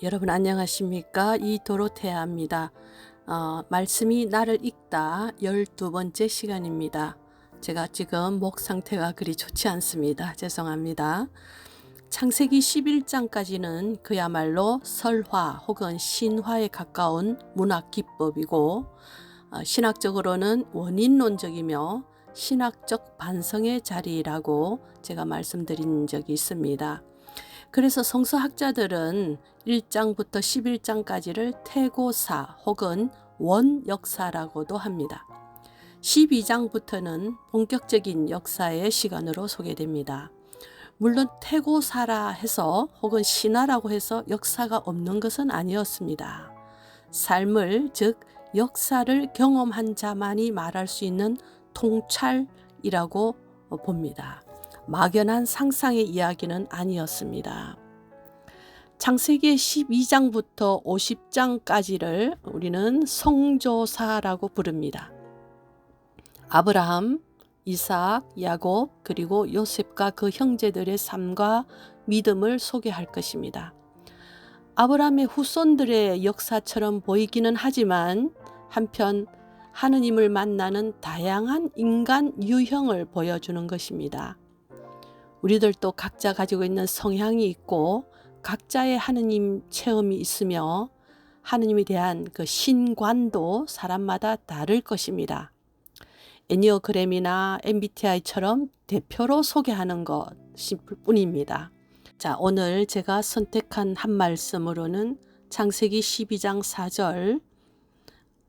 여러분 안녕하십니까? 이도로테아입니다. 말씀이 나를 읽다 12번째 시간입니다. 제가 지금 목 상태가 그리 좋지 않습니다. 죄송합니다. 창세기 11장까지는 그야말로 설화 혹은 신화에 가까운 문학 기법이고 신학적으로는 원인론적이며 신학적 반성의 자리라고 제가 말씀드린 적이 있습니다. 그래서 성서학자들은 1장부터 11장까지를 태고사 혹은 원역사라고도 합니다. 12장부터는 본격적인 역사의 시간으로 소개됩니다. 물론 태고사라 해서 혹은 신화라고 해서 역사가 없는 것은 아니었습니다. 삶을 즉 역사를 경험한 자만이 말할 수 있는 통찰이라고 봅니다. 막연한 상상의 이야기는 아니었습니다. 창세기 12장부터 50장까지를 우리는 성조사라고 부릅니다. 아브라함, 이삭, 야곱 그리고 요셉과 그 형제들의 삶과 믿음을 소개할 것입니다. 아브라함의 후손들의 역사처럼 보이기는 하지만 한편 하느님을 만나는 다양한 인간 유형을 보여주는 것입니다. 우리들도 각자 가지고 있는 성향이 있고 각자의 하느님 체험이 있으며 하느님에 대한 그 신관도 사람마다 다를 것입니다. 애니어그램이나 MBTI처럼 대표로 소개하는 것일 뿐입니다. 자, 오늘 제가 선택한 한 말씀으로는 창세기 12장 4절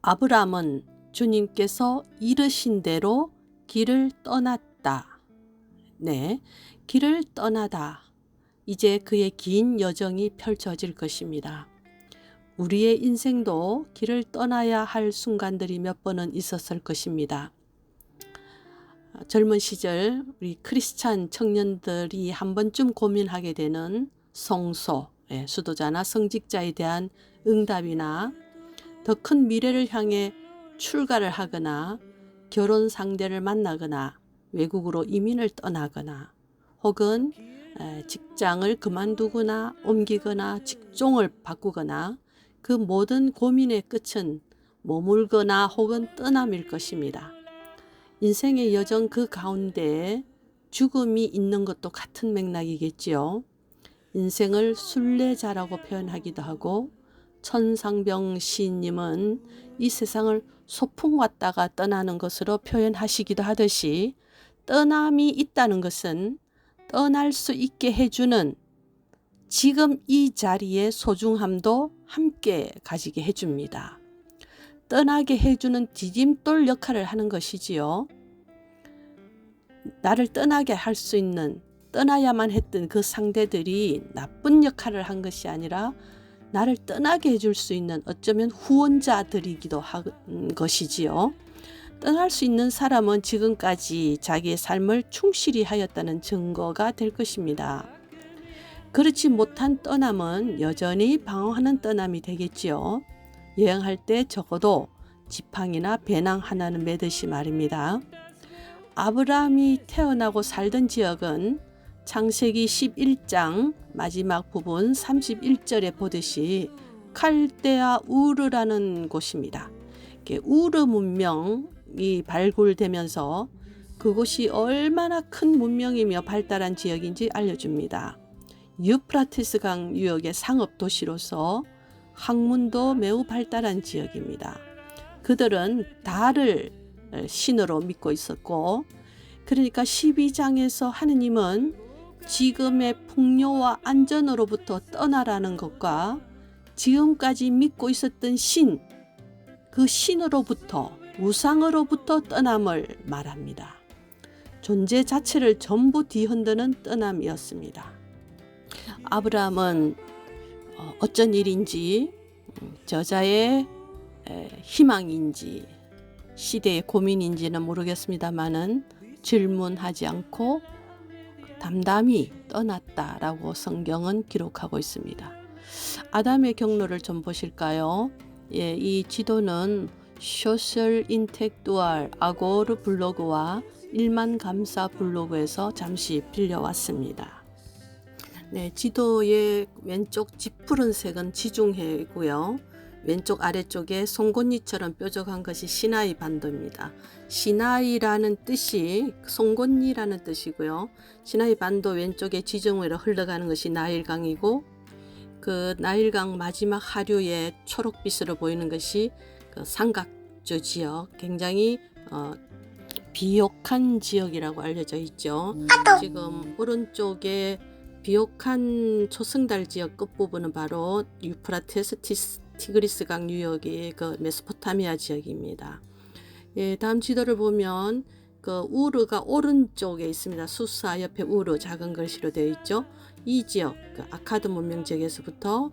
아브람은 주님께서 이르신 대로 길을 떠났다. 네, 길을 떠나다. 이제 그의 긴 여정이 펼쳐질 것입니다. 우리의 인생도 길을 떠나야 할 순간들이 몇 번은 있었을 것입니다. 젊은 시절 우리 크리스찬 청년들이 한 번쯤 고민하게 되는 성소, 수도자나 성직자에 대한 응답이나 더 큰 미래를 향해 출가를 하거나 결혼 상대를 만나거나 외국으로 이민을 떠나거나 혹은 직장을 그만두거나 옮기거나 직종을 바꾸거나 그 모든 고민의 끝은 머물거나 혹은 떠남일 것입니다. 인생의 여정 그 가운데 죽음이 있는 것도 같은 맥락이겠지요. 인생을 순례자라고 표현하기도 하고 천상병 시인님은 이 세상을 소풍 왔다가 떠나는 것으로 표현하시기도 하듯이 떠남이 있다는 것은 떠날 수 있게 해주는 지금 이 자리의 소중함도 함께 가지게 해줍니다. 떠나게 해주는 디딤돌 역할을 하는 것이지요. 나를 떠나게 할 수 있는 떠나야만 했던 그 상대들이 나쁜 역할을 한 것이 아니라 나를 떠나게 해줄 수 있는 어쩌면 후원자들이기도 한 것이지요. 떠날 수 있는 사람은 지금까지 자기의 삶을 충실히 하였다는 증거가 될 것입니다. 그렇지 못한 떠남은 여전히 방황하는 떠남이 되겠지요. 여행할 때 적어도 지팡이나 배낭 하나는 매듯이 말입니다. 아브라함이 태어나고 살던 지역은 창세기 11장 마지막 부분 31절에 보듯이 칼데아 우르라는 곳입니다. 우르 문명이 발굴되면서 그곳이 얼마나 큰 문명이며 발달한 지역인지 알려줍니다. 유프라테스 강 유역의 상업 도시로서 학문도 매우 발달한 지역입니다. 그들은 달을 신으로 믿고 있었고, 그러니까 12장에서 하느님은 지금의 풍요와 안전으로부터 떠나라는 것과 지금까지 믿고 있었던 신, 그 신으로부터 우상으로부터 떠남을 말합니다. 존재 자체를 전부 뒤흔드는 떠남이었습니다. 아브라함은 어쩐 일인지 저자의 희망인지 시대의 고민인지는 모르겠습니다만은 질문하지 않고 담담히 떠났다라고 성경은 기록하고 있습니다. 아담의 경로를 좀 보실까요? 이 지도는 소셜 인텍두알 아고르 블로그와 일만 감사 블로그에서 잠시 빌려왔습니다. 네, 지도의 왼쪽 짙푸른색은 지중해고요. 왼쪽 아래쪽에 송곳니처럼 뾰족한 것이 시나이 반도입니다. 시나이라는 뜻이 송곳니라는 뜻이고요. 시나이 반도 왼쪽에 지중해로 흘러가는 것이 나일강이고, 그 나일강 마지막 하류에 초록빛으로 보이는 것이 그 삼각주 지역, 굉장히 비옥한 지역이라고 알려져 있죠. 지금 오른쪽에 비옥한 초승달 지역 끝부분은 바로 유프라테스 티그리스강 유역의 그 메소포타미아 지역입니다. 예, 다음 지도를 보면 그 우르가 오른쪽에 있습니다. 수사 옆에 우르 작은 글씨로 되어 있죠. 이 지역, 그 아카드 문명 지역에서부터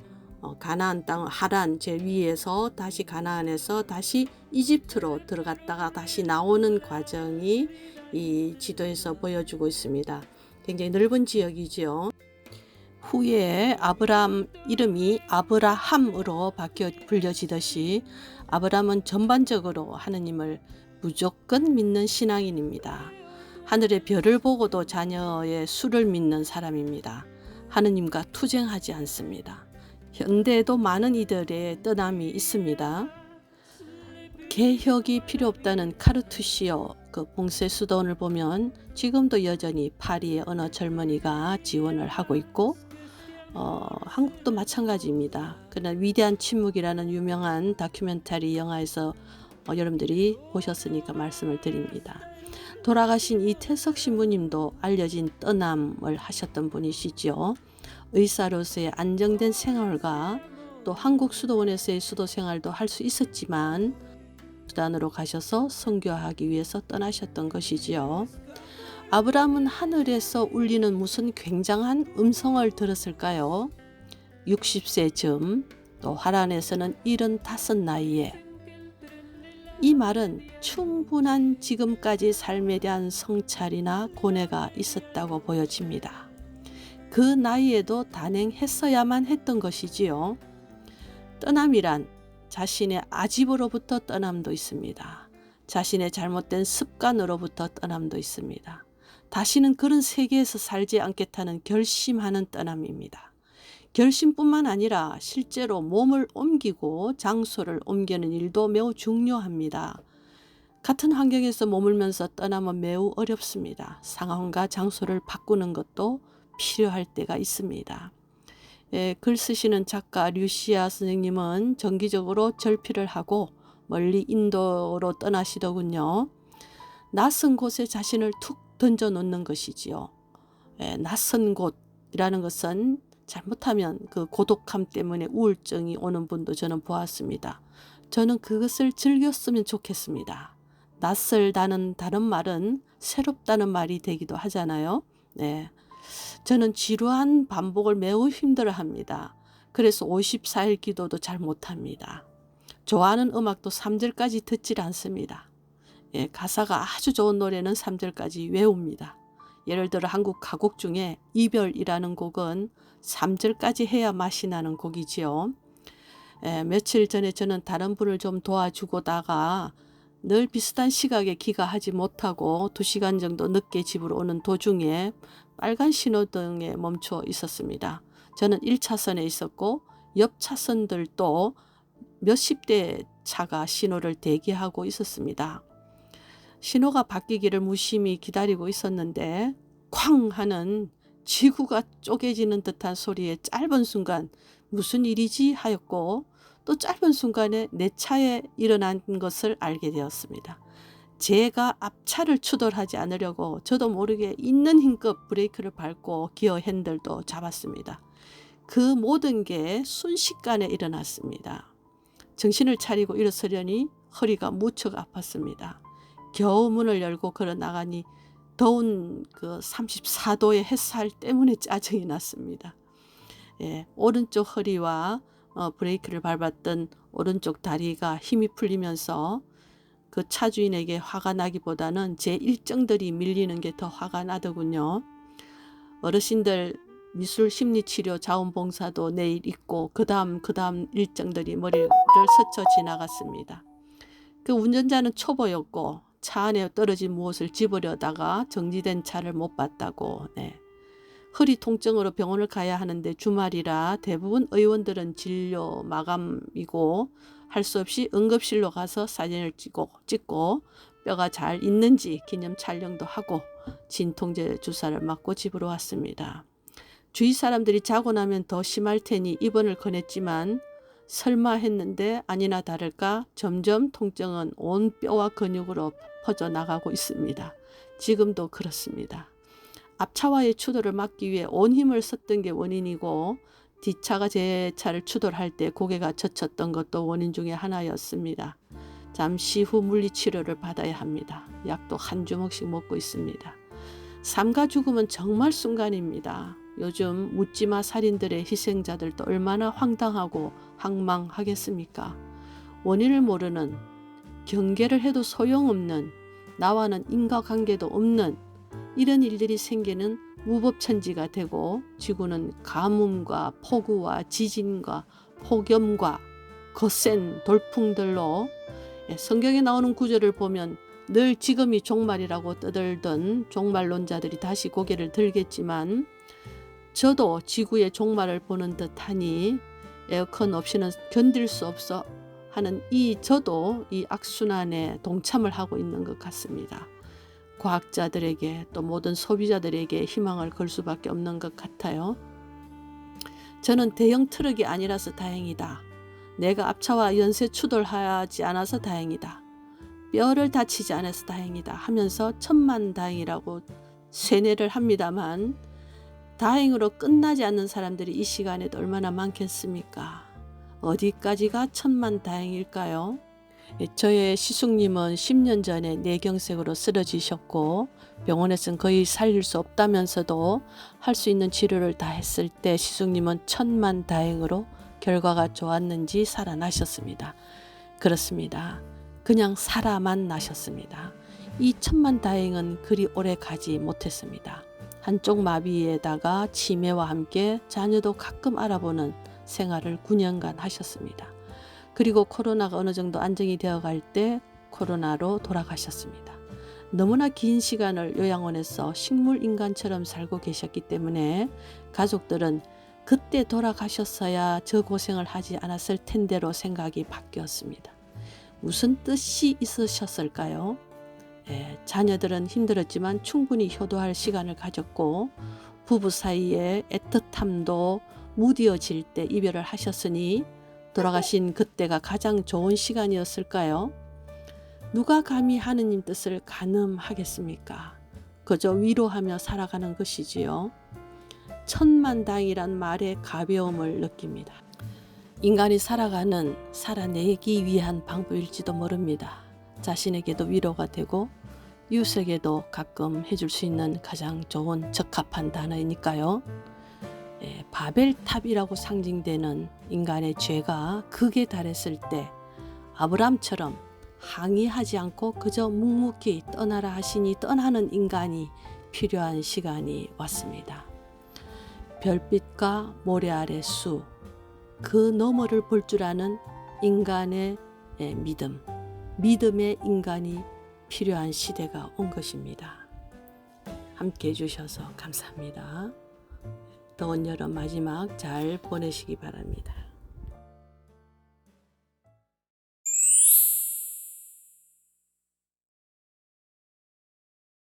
가나안 땅 하란 제 위에서 다시 가나안에서 다시 이집트로 들어갔다가 다시 나오는 과정이 이 지도에서 보여주고 있습니다. 굉장히 넓은 지역이죠. 후에 아브람 이름이 아브라함으로 바뀌어 불려지듯이 아브람은 전반적으로 하느님을 무조건 믿는 신앙인입니다. 하늘의 별을 보고도 자녀의 수를 믿는 사람입니다. 하느님과 투쟁하지 않습니다. 현대에도 많은 이들의 떠남이 있습니다. 개혁이 필요 없다는 카르투시오 그 봉쇄 수도원을 보면 지금도 여전히 파리의 어느 젊은이가 지원을 하고 있고, 한국도 마찬가지입니다. 그러나 위대한 침묵이라는 유명한 다큐멘터리 영화에서 여러분들이 보셨으니까 말씀을 드립니다. 돌아가신 이태석 신부님도 알려진 떠남을 하셨던 분이시죠. 의사로서의 안정된 생활과 또 한국 수도원에서의 수도 생활도 할 수 있었지만 수단으로 가셔서 선교하기 위해서 떠나셨던 것이지요. 아브라함은 하늘에서 울리는 무슨 굉장한 음성을 들었을까요? 60세 즈음, 또 하란에서는 75 나이에. 이 말은 충분한 지금까지 삶에 대한 성찰이나 고뇌가 있었다고 보여집니다. 그 나이에도 단행했어야만 했던 것이지요. 떠남이란 자신의 아집으로부터 떠남도 있습니다. 자신의 잘못된 습관으로부터 떠남도 있습니다. 다시는 그런 세계에서 살지 않겠다는 결심하는 떠남입니다. 결심뿐만 아니라 실제로 몸을 옮기고 장소를 옮기는 일도 매우 중요합니다. 같은 환경에서 머물면서 떠나면 매우 어렵습니다. 상황과 장소를 바꾸는 것도 필요할 때가 있습니다. 글 쓰시는 작가 류시아 선생님은 정기적으로 절필을 하고 멀리 인도로 떠나시더군요. 낯선 곳에 자신을 툭 던져 놓는 것이지요. 낯선 곳이라는 것은 잘못하면 그 고독함 때문에 우울증이 오는 분도 저는 보았습니다. 저는 그것을 즐겼으면 좋겠습니다. 낯설다는 다른 말은 새롭다는 말이 되기도 하잖아요. 네. 저는 지루한 반복을 매우 힘들어합니다. 그래서 54일 기도도 잘 못합니다. 좋아하는 음악도 3절까지 듣질 않습니다. 가사가 아주 좋은 노래는 3절까지 외웁니다. 예를 들어 한국 가곡 중에 이별이라는 곡은 3절까지 해야 맛이 나는 곡이지요. 며칠 전에 저는 다른 분을 좀 도와주고다가 늘 비슷한 시각에 귀가하지 못하고 2시간 정도 늦게 집으로 오는 도중에 빨간 신호등에 멈춰 있었습니다. 저는 1차선에 있었고 옆 차선들도 몇십 대 차가 신호를 대기하고 있었습니다. 신호가 바뀌기를 무심히 기다리고 있었는데 쾅 하는 지구가 쪼개지는 듯한 소리에 짧은 순간 무슨 일이지 하였고, 또 짧은 순간에 내 차에 일어난 것을 알게 되었습니다. 제가 앞차를 추돌하지 않으려고 저도 모르게 있는 힘껏 브레이크를 밟고 기어 핸들도 잡았습니다. 그 모든 게 순식간에 일어났습니다. 정신을 차리고 일어서려니 허리가 무척 아팠습니다. 겨우 문을 열고 걸어 나가니 더운 그 34도의 햇살 때문에 짜증이 났습니다. 오른쪽 허리와 브레이크를 밟았던 오른쪽 다리가 힘이 풀리면서 그 차주인에게 화가 나기보다는 제 일정들이 밀리는 게 더 화가 나더군요. 어르신들 미술 심리치료 자원봉사도 내일 있고 그 다음 일정들이 머리를 스쳐 지나갔습니다. 그 운전자는 초보였고 차 안에 떨어진 무엇을 집으려다가 정지된 차를 못 봤다고. 허리 통증으로 병원을 가야 하는데 주말이라 대부분 의원들은 진료 마감이고 할 수 없이 응급실로 가서 사진을 찍고 뼈가 잘 있는지 기념 촬영도 하고 진통제 주사를 맞고 집으로 왔습니다. 주위 사람들이 자고 나면 더 심할 테니 입원을 권했지만 설마 했는데 아니나 다를까 점점 통증은 온 뼈와 근육으로 퍼져나가고 있습니다. 지금도 그렇습니다. 앞차와의 추돌을 막기 위해 온 힘을 썼던 게 원인이고 뒷차가 제 차를 추돌할 때 고개가 젖혔던 것도 원인 중에 하나였습니다. 잠시 후 물리치료를 받아야 합니다. 약도 한 주먹씩 먹고 있습니다. 삶과 죽음은 정말 순간입니다. 요즘 묻지마 살인들의 희생자들도 얼마나 황당하고 황망하겠습니까? 원인을 모르는, 경계를 해도 소용없는, 나와는 인과관계도 없는 이런 일들이 생기는 무법천지가 되고 지구는 가뭄과 폭우와 지진과 폭염과 거센 돌풍들로 성경에 나오는 구절을 보면 늘 지금이 종말이라고 떠들던 종말론자들이 다시 고개를 들겠지만 저도 지구의 종말을 보는 듯하니 에어컨 없이는 견딜 수 없어 하는 저도 이 악순환에 동참을 하고 있는 것 같습니다. 과학자들에게 또 모든 소비자들에게 희망을 걸 수밖에 없는 것 같아요. 저는 대형 트럭이 아니라서 다행이다. 내가 앞차와 연쇄 추돌하지 않아서 다행이다. 뼈를 다치지 않아서 다행이다 하면서 천만다행이라고 쇠뇌를 합니다만 다행으로 끝나지 않는 사람들이 이 시간에도 얼마나 많겠습니까? 어디까지가 천만다행일까요? 저의 시숙님은 10년 전에 뇌경색으로 쓰러지셨고 병원에서는 거의 살릴 수 없다면서도 할 수 있는 치료를 다 했을 때 시숙님은 천만다행으로 결과가 좋았는지 살아나셨습니다. 그렇습니다. 그냥 살아만 나셨습니다. 이 천만다행은 그리 오래 가지 못했습니다. 한쪽 마비에다가 치매와 함께 자녀도 가끔 알아보는 생활을 9년간 하셨습니다. 그리고 코로나가 어느 정도 안정이 되어갈 때 코로나로 돌아가셨습니다. 너무나 긴 시간을 요양원에서 식물인간처럼 살고 계셨기 때문에 가족들은 그때 돌아가셨어야 저 고생을 하지 않았을 텐데로 생각이 바뀌었습니다. 무슨 뜻이 있으셨을까요? 자녀들은 힘들었지만 충분히 효도할 시간을 가졌고 부부 사이에 애틋함도 무뎌질 때 이별을 하셨으니 돌아가신 그때가 가장 좋은 시간이었을까요? 누가 감히 하느님 뜻을 가늠하겠습니까? 그저 위로하며 살아가는 것이지요. 천만다행이란 말의 가벼움을 느낍니다. 인간이 살아내기 위한 방법일지도 모릅니다. 자신에게도 위로가 되고 이웃에게도 가끔 해줄 수 있는 가장 좋은 적합한 단어이니까요. 바벨탑이라고 상징되는 인간의 죄가 극에 달했을 때 아브람처럼 항의하지 않고 그저 묵묵히 떠나라 하시니 떠나는 인간이 필요한 시간이 왔습니다. 별빛과 모래 아래 수, 그 너머를 볼 줄 아는 인간의 믿음의 인간이 필요한 시대가 온 것입니다. 함께 해주셔서 감사합니다. 더운 여름 마지막 잘 보내시기 바랍니다.